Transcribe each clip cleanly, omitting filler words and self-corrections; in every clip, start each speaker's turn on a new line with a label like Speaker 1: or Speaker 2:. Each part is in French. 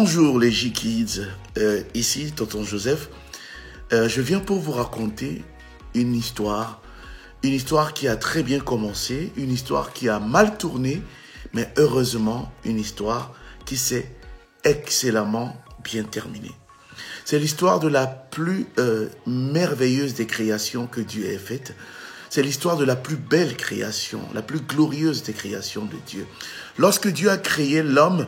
Speaker 1: Bonjour les J-Kids, ici Tonton Joseph. Je viens pour vous raconter une histoire qui a très bien commencé, une histoire qui a mal tourné, mais heureusement une histoire qui s'est excellemment bien terminée. C'est l'histoire de la plus merveilleuse des créations que Dieu ait faites. C'est l'histoire de la plus belle création, la plus glorieuse des créations de Dieu. Lorsque Dieu a créé l'homme,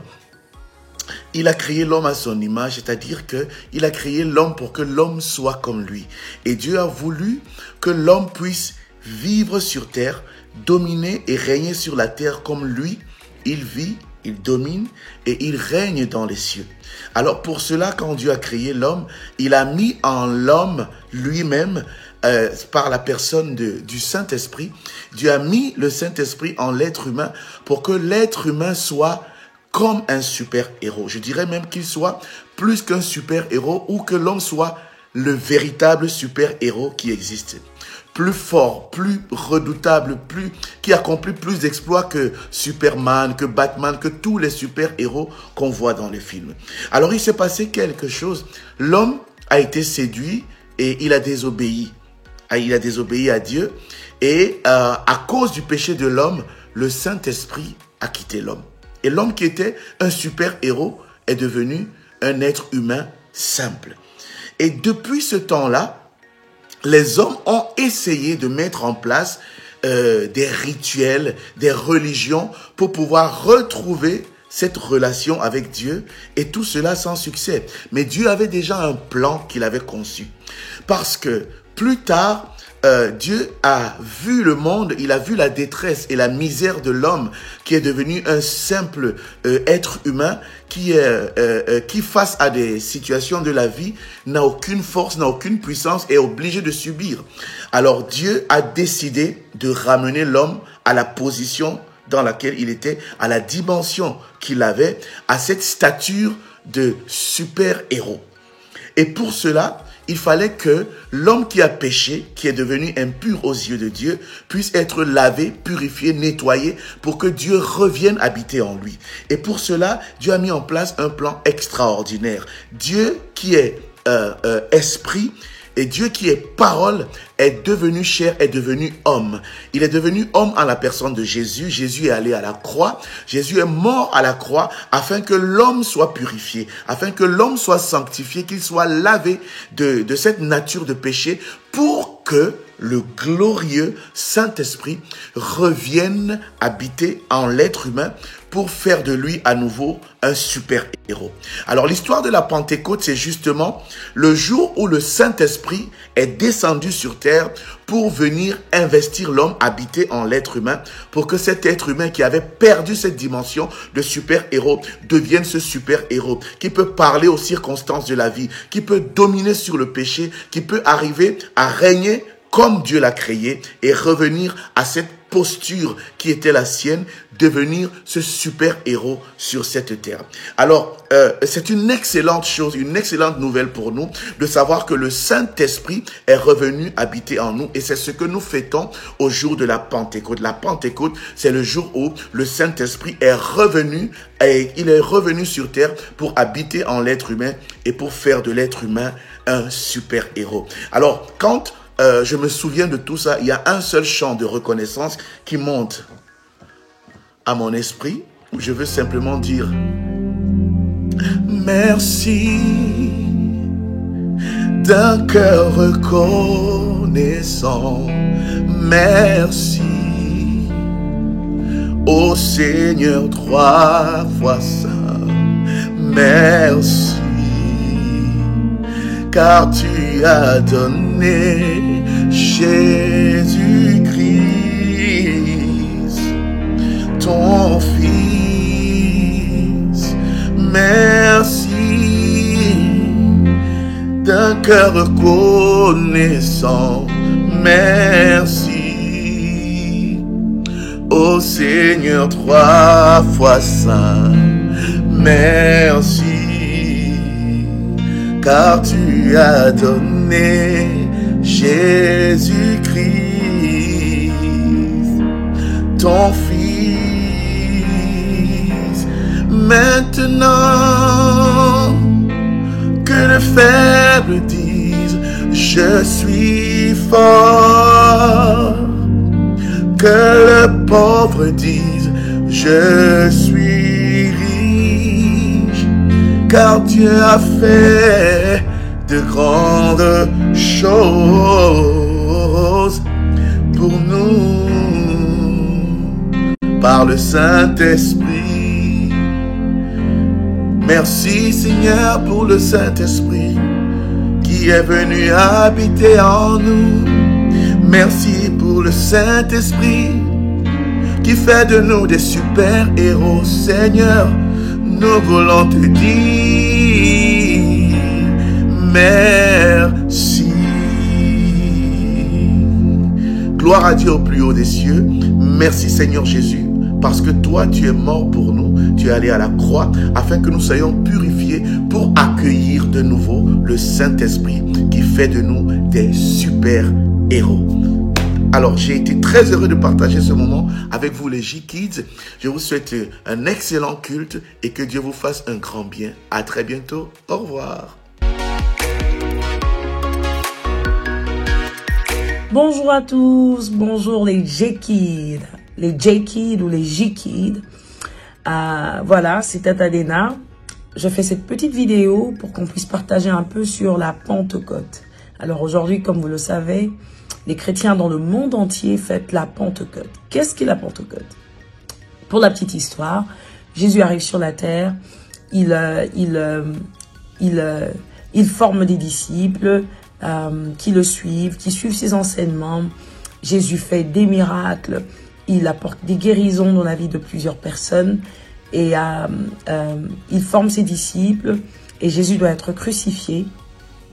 Speaker 1: il a créé l'homme à son image, c'est-à-dire qu'il a créé l'homme pour que l'homme soit comme lui. Et Dieu a voulu que l'homme puisse vivre sur terre, dominer et régner sur la terre comme lui. Il vit, il domine et il règne dans les cieux. Alors pour cela, quand Dieu a créé l'homme, il a mis en l'homme lui-même, par la personne du Saint-Esprit, Dieu a mis le Saint-Esprit en l'être humain pour que l'être humain soit comme un super-héros. Je dirais même qu'il soit plus qu'un super-héros ou que l'homme soit le véritable super-héros qui existe. Plus fort, plus redoutable, qui accomplit plus d'exploits que Superman, que Batman, que tous les super-héros qu'on voit dans les films. Alors il s'est passé quelque chose. L'homme a été séduit et il a désobéi. Il a désobéi à Dieu et à cause du péché de l'homme, le Saint-Esprit a quitté l'homme. Et l'homme qui était un super-héros est devenu un être humain simple. Et depuis ce temps-là, les hommes ont essayé de mettre en place des rituels, des religions pour pouvoir retrouver cette relation avec Dieu et tout cela sans succès. Mais Dieu avait déjà un plan qu'il avait conçu. Parce que plus tard, Dieu a vu le monde, il a vu la détresse et la misère de l'homme qui est devenu un simple être humain qui face à des situations de la vie n'a aucune force, n'a aucune puissance et est obligé de subir. Alors Dieu a décidé de ramener l'homme à la position dans laquelle il était, à la dimension qu'il avait, à cette stature de super-héros. Et pour cela, il fallait que l'homme qui a péché, qui est devenu impur aux yeux de Dieu, puisse être lavé, purifié, nettoyé pour que Dieu revienne habiter en lui. Et pour cela, Dieu a mis en place un plan extraordinaire. Dieu qui est esprit et Dieu qui est parole est devenu chair, est devenu homme. Il est devenu homme en la personne de Jésus. Jésus est allé à la croix. Jésus est mort à la croix afin que l'homme soit purifié, afin que l'homme soit sanctifié, qu'il soit lavé de cette nature de péché pour que le glorieux Saint-Esprit revienne habiter en l'être humain pour faire de lui à nouveau un super-héros. Alors l'histoire de la Pentecôte, c'est justement le jour où le Saint-Esprit est descendu sur terre pour venir investir l'homme, habiter en l'être humain, pour que cet être humain qui avait perdu cette dimension de super-héros devienne ce super-héros, qui peut parler aux circonstances de la vie, qui peut dominer sur le péché, qui peut arriver à régner comme Dieu l'a créé et revenir à cette posture qui était la sienne, devenir ce super-héros sur cette terre. Alors, c'est une excellente chose, une excellente nouvelle pour nous de savoir que le Saint-Esprit est revenu habiter en nous et c'est ce que nous fêtons au jour de la Pentecôte. La Pentecôte, c'est le jour où le Saint-Esprit est revenu et il est revenu sur terre pour habiter en l'être humain et pour faire de l'être humain un super-héros. Alors, quand je me souviens de tout ça, il y a un seul chant de reconnaissance qui monte à mon esprit, où je veux simplement dire merci d'un cœur reconnaissant, merci au Seigneur 3 fois saint, merci car tu as donné Jésus-Christ, ton Fils. Merci d'un cœur reconnaissant, merci au Seigneur 3 fois saint, merci car tu as donné Jésus-Christ, ton Fils. maintenant que le faible dise je suis fort, que le pauvre dise je suis riche, car Dieu a fait de grandes choses pour nous par le Saint-Esprit. Merci Seigneur pour le Saint-Esprit qui est venu habiter en nous. Merci pour le Saint-Esprit qui fait de nous des super-héros. Seigneur, nous voulons te dire merci. Gloire à Dieu au plus haut des cieux. Merci Seigneur Jésus, parce que toi tu es mort pour nous. Tu es allé à la croix afin que nous soyons purifiés pour accueillir de nouveau le Saint-Esprit qui fait de nous des super-héros. Alors, j'ai été très heureux de partager ce moment avec vous les J-Kids. Je vous souhaite un excellent culte et que Dieu vous fasse un grand bien. À très bientôt. Au revoir.
Speaker 2: Bonjour à tous. Bonjour les J-Kids. Les J-Kids ou les J-Kids. Voilà, c'est Tata Dena. Je fais cette petite vidéo pour qu'on puisse partager un peu sur la Pentecôte. Alors aujourd'hui, comme vous le savez, les chrétiens dans le monde entier fêtent la Pentecôte. Qu'est-ce qu'est la Pentecôte? Pour la petite histoire, Jésus arrive sur la terre, il forme des disciples qui le suivent, qui suivent ses enseignements. Jésus fait des miracles, il apporte des guérisons dans la vie de plusieurs personnes et il forme ses disciples et Jésus doit être crucifié.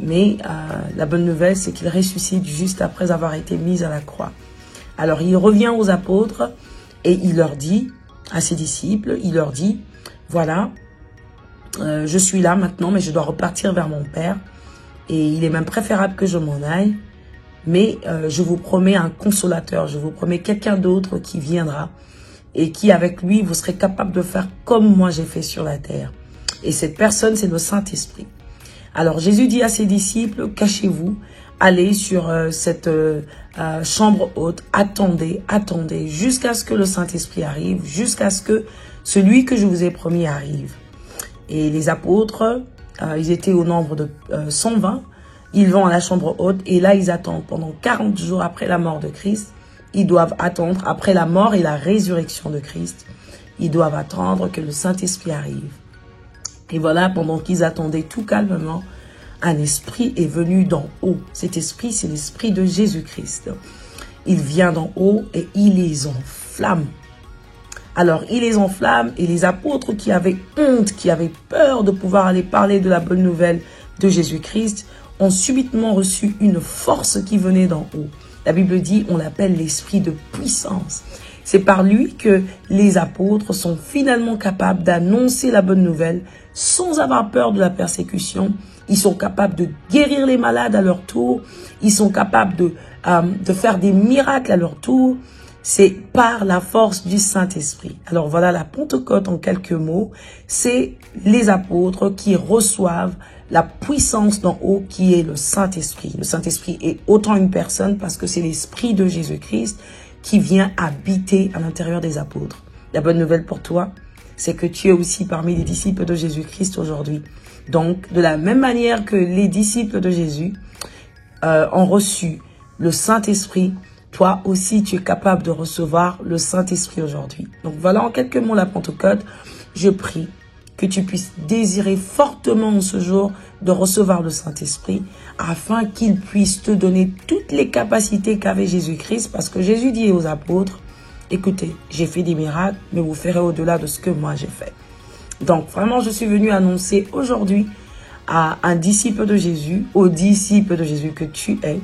Speaker 2: Mais la bonne nouvelle, c'est qu'il ressuscite juste après avoir été mis à la croix. Alors, il revient aux apôtres et il leur dit, à ses disciples, il leur dit, voilà, je suis là maintenant, mais je dois repartir vers mon Père. Et il est même préférable que je m'en aille. Mais je vous promets un consolateur, je vous promets quelqu'un d'autre qui viendra et qui, avec lui, vous serez capable de faire comme moi j'ai fait sur la terre. Et cette personne, c'est le Saint-Esprit. Alors, Jésus dit à ses disciples, cachez-vous, allez sur cette chambre haute, attendez jusqu'à ce que le Saint-Esprit arrive, jusqu'à ce que celui que je vous ai promis arrive. Et les apôtres, ils étaient au nombre de 120, ils vont à la chambre haute et là, ils attendent pendant 40 jours après la mort de Christ. Ils doivent attendre, après la mort et la résurrection de Christ, ils doivent attendre que le Saint-Esprit arrive. Et voilà, pendant qu'ils attendaient tout calmement, un esprit est venu d'en haut. Cet esprit, c'est l'esprit de Jésus-Christ. Il vient d'en haut et il les enflamme. Alors, il les enflamme et les apôtres qui avaient honte, qui avaient peur de pouvoir aller parler de la bonne nouvelle de Jésus-Christ, ont subitement reçu une force qui venait d'en haut. La Bible dit, on l'appelle l'esprit de puissance. C'est par lui que les apôtres sont finalement capables d'annoncer la bonne nouvelle sans avoir peur de la persécution. Ils sont capables de guérir les malades à leur tour. Ils sont capables de faire des miracles à leur tour. C'est par la force du Saint-Esprit. Alors voilà, la Pentecôte en quelques mots, c'est les apôtres qui reçoivent la puissance d'en haut qui est le Saint-Esprit. Le Saint-Esprit est autant une personne parce que c'est l'Esprit de Jésus-Christ qui vient habiter à l'intérieur des apôtres. La bonne nouvelle pour toi, c'est que tu es aussi parmi les disciples de Jésus-Christ aujourd'hui. Donc, de la même manière que les disciples de Jésus ont reçu le Saint-Esprit, toi aussi, tu es capable de recevoir le Saint-Esprit aujourd'hui. Donc, voilà en quelques mots la Pentecôte. Je prie que tu puisses désirer fortement en ce jour de recevoir le Saint-Esprit afin qu'il puisse te donner toutes les capacités qu'avait Jésus-Christ, parce que Jésus dit aux apôtres, écoutez, j'ai fait des miracles, mais vous ferez au-delà de ce que moi j'ai fait. Donc vraiment, je suis venu annoncer aujourd'hui à un disciple de Jésus, au disciple de Jésus que tu es,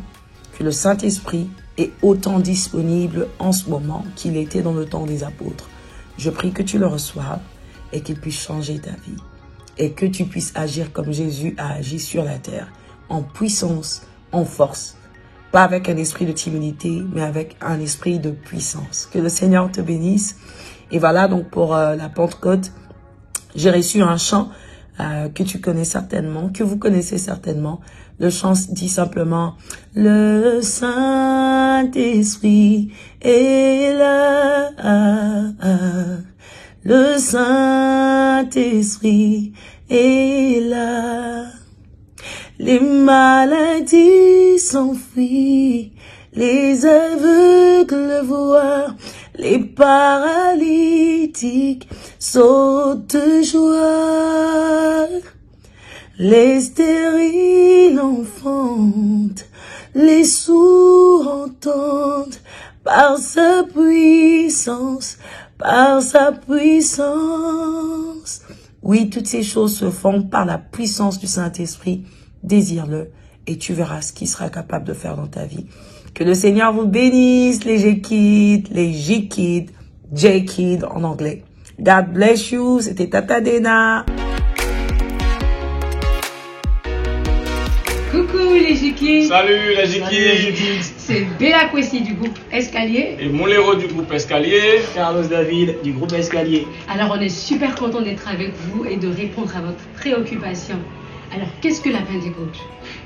Speaker 2: que le Saint-Esprit est autant disponible en ce moment qu'il était dans le temps des apôtres. Je prie que tu le reçoives et qu'il puisse changer ta vie et que tu puisses agir comme Jésus a agi sur la terre, en puissance, en force, pas avec un esprit de timidité, mais avec un esprit de puissance. Que le Seigneur te bénisse. Et voilà donc pour la Pentecôte, j'ai reçu un chant que tu connais certainement, que vous connaissez certainement. Le chant dit simplement « Le Saint-Esprit est là, le Saint-Esprit est là. Les maladies s'enfuient, les aveugles voient, les paralytiques sautent de joie. Les stériles enfantent, les sourds entendent, par sa puissance, par sa puissance. Oui, toutes ces choses se font par la puissance du Saint-Esprit. Désire-le et tu verras ce qu'il sera capable de faire dans ta vie. Que le Seigneur vous bénisse, les J-Kids, les J-Kids, J-Kids en anglais. God bless you, c'était Tata Dena.
Speaker 3: Coucou les J-Kids.
Speaker 4: Salut les J-Kids.
Speaker 3: C'est Bella Kwesi du groupe Escalier.
Speaker 4: Et Molero du groupe Escalier.
Speaker 5: Carlos David du groupe Escalier.
Speaker 3: Alors on est super content d'être avec vous et de répondre à votre préoccupation. Alors qu'est-ce que la Pentecôte?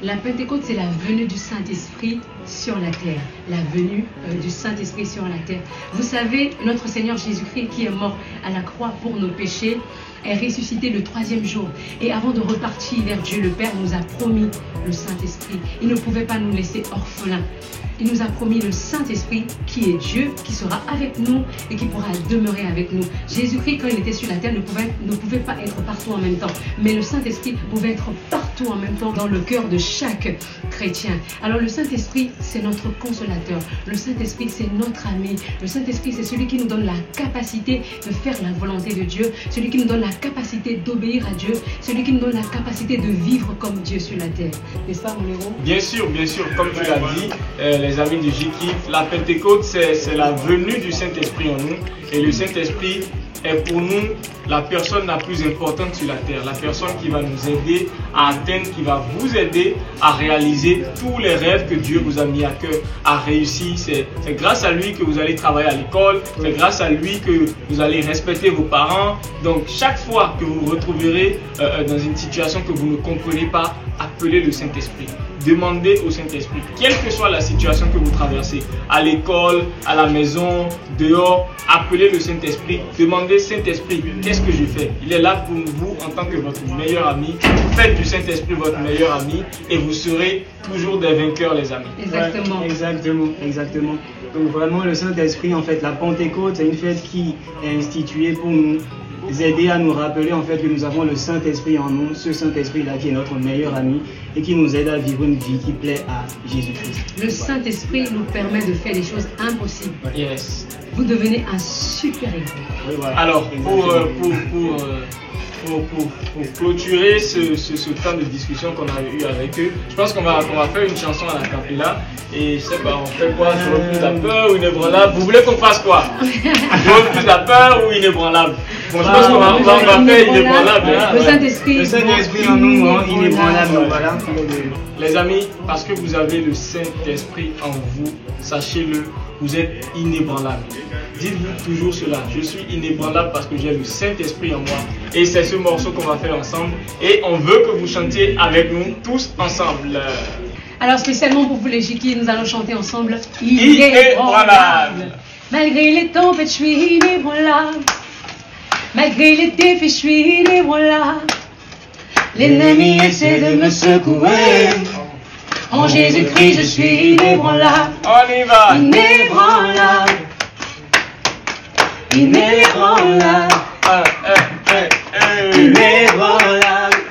Speaker 3: La Pentecôte, c'est la venue du Saint-Esprit sur la terre. La venue du Saint-Esprit sur la terre. Vous savez, notre Seigneur Jésus-Christ qui est mort à la croix pour nos péchés est ressuscité le 3e jour. Et avant de repartir vers Dieu le Père, nous a promis le Saint-Esprit. Il ne pouvait pas nous laisser orphelins. Il nous a promis le Saint-Esprit qui est Dieu, qui sera avec nous et qui pourra demeurer avec nous. Jésus-Christ, quand il était sur la terre, ne pouvait pas être partout en même temps. Mais le Saint-Esprit pouvait être partout en même temps dans le cœur de chaque chrétien. Alors le Saint-Esprit, c'est notre consolateur. Le Saint-Esprit, c'est notre ami. Le Saint-Esprit, c'est celui qui nous donne la capacité de faire la volonté de Dieu. Celui qui nous donne la capacité d'obéir à Dieu. Celui qui nous donne la capacité de vivre comme Dieu sur la terre. N'est-ce pas, mon héros?
Speaker 4: Bien sûr, comme tu l'as dit, les amis du J-Kids, la Pentecôte, c'est la venue du Saint-Esprit en nous. Et le Saint-Esprit est pour nous la personne la plus importante sur la terre, la personne qui va nous aider à atteindre, qui va vous aider à réaliser tous les rêves que Dieu vous a mis à cœur, à réussir. C'est grâce à lui que vous allez travailler à l'école, c'est grâce à lui que vous allez respecter vos parents. Donc chaque fois que vous vous retrouverez dans une situation que vous ne comprenez pas, appelez le Saint-Esprit. Demandez au Saint-Esprit, quelle que soit la situation que vous traversez, à l'école, à la maison, dehors, appelez le Saint-Esprit. Demandez, Saint-Esprit, qu'est-ce que je fais? Il est là pour vous en tant que votre meilleur ami. Faites du Saint-Esprit votre meilleur ami et vous serez toujours des vainqueurs, les amis.
Speaker 3: Exactement.
Speaker 5: Ouais, exactement. Donc vraiment, le Saint-Esprit, en fait, la Pentecôte, c'est une fête qui est instituée pour nous aider à nous rappeler en fait que nous avons le Saint-Esprit en nous, ce Saint-Esprit-là qui est notre meilleur ami et qui nous aide à vivre une vie qui plaît à Jésus-Christ.
Speaker 3: Le Saint-Esprit nous permet de faire des choses impossibles.
Speaker 4: Yes.
Speaker 3: Vous devenez un super héros.
Speaker 5: Oui, voilà.
Speaker 4: Alors, pour clôturer ce temps de discussion qu'on a eu avec eux, je pense qu'on va faire une chanson à la cappella. Et je sais pas, on fait quoi? Je refuse la peur ou inébranlable? Vous voulez qu'on fasse quoi? Je refuse la peur ou inébranlable? Bon, je pense qu'on va faire inébranlable.
Speaker 3: Le Saint-Esprit
Speaker 5: en nous, inébranlable, voilà.
Speaker 4: Les amis, parce que vous avez le Saint-Esprit en vous, sachez-le, vous êtes inébranlable. Dites-vous toujours cela, je suis inébranlable parce que j'ai le Saint-Esprit en moi. Et c'est ce morceau qu'on va faire ensemble. Et on veut que vous chantiez avec nous tous ensemble.
Speaker 3: Alors spécialement pour vous les J-Kids, nous allons chanter ensemble
Speaker 4: Inébranlable.
Speaker 3: Malgré les tempêtes, je suis inébranlable. Malgré les défis, je suis inébranlable. L'ennemi essaie de me secouer. En Jésus-Christ, je suis inébranlable.
Speaker 4: On y va.
Speaker 3: Inébranlable. Inébranlable.
Speaker 5: Inébranlable.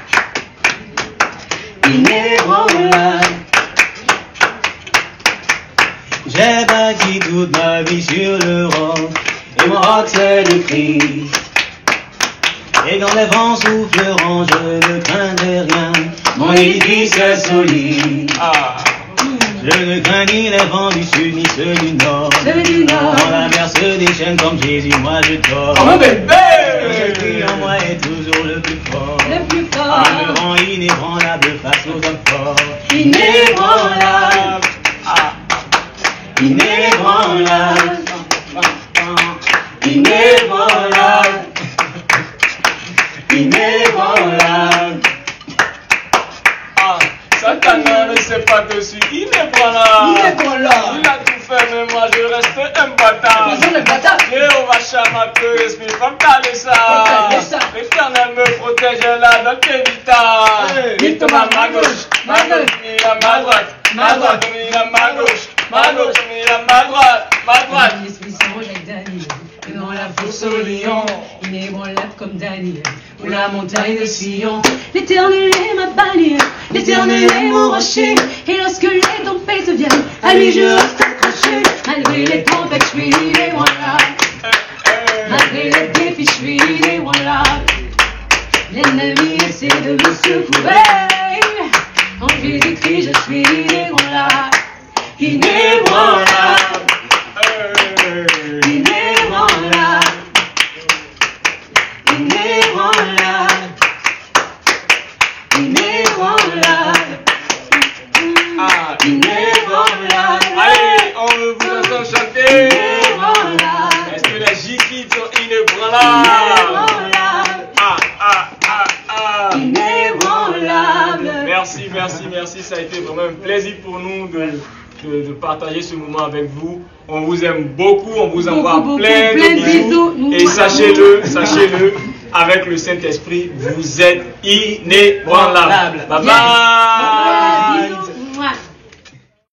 Speaker 5: Inébranlable. J'ai bâti toute ma vie sur le roc, et mon roc c'est le Christ. Et quand les vents souffleront, je ne craindrai rien, mon édifice est solide. Je ne crains ni les vents du sud, ni ceux du nord. Quand la mer se déchaîne comme Jésus, moi je dors.
Speaker 4: Oh bébé!
Speaker 5: Jésus en moi est toujours le plus fort.
Speaker 3: Le plus fort.
Speaker 5: Il me rend inébranlable face aux hommes forts.
Speaker 3: Inébranlable.
Speaker 5: Inébranlable. Inébranlable.
Speaker 4: sais pas dessus. Inébranlable.
Speaker 5: Inébranlable.
Speaker 4: Il a tout fait, mais moi je reste imbattable. Jéhovah Shammah, que l'esprit femme Talessa. L'éternel me protège là dans tes vitas. Il te m'a ma gauche, ma droite, ma droite, ma gauche, ma droite.
Speaker 3: L'esprit s'arrange avec Daniel. Dans la fosse au lion, inébranlable comme Daniel. Ou la montagne de Sion. L'Éternel est ma bannière, l'Éternel est mon rocher. Et lorsque les tempêtes viennent, à lui je reste accroché. Malgré les tempêtes, je suis inébranlable. Malgré les défis, je suis inébranlable. L'ennemi essaie de me secouer. En Jésus-Christ, je suis inébranlable. Inébranlable. Inébranlable. Inébranlable. Inébranlable. Inébranlable.
Speaker 4: Allez, on vous entend chanter.
Speaker 3: Inébranlable.
Speaker 4: Est-ce que les J-Kids sont inébranlables?
Speaker 3: Inébranlable.
Speaker 4: Merci. Ça a été vraiment un plaisir pour nous de partager ce moment avec vous. On vous aime beaucoup, on vous envoie plein de bisous. Et sachez-le, avec le Saint-Esprit, vous êtes inébranlable. Bye bye.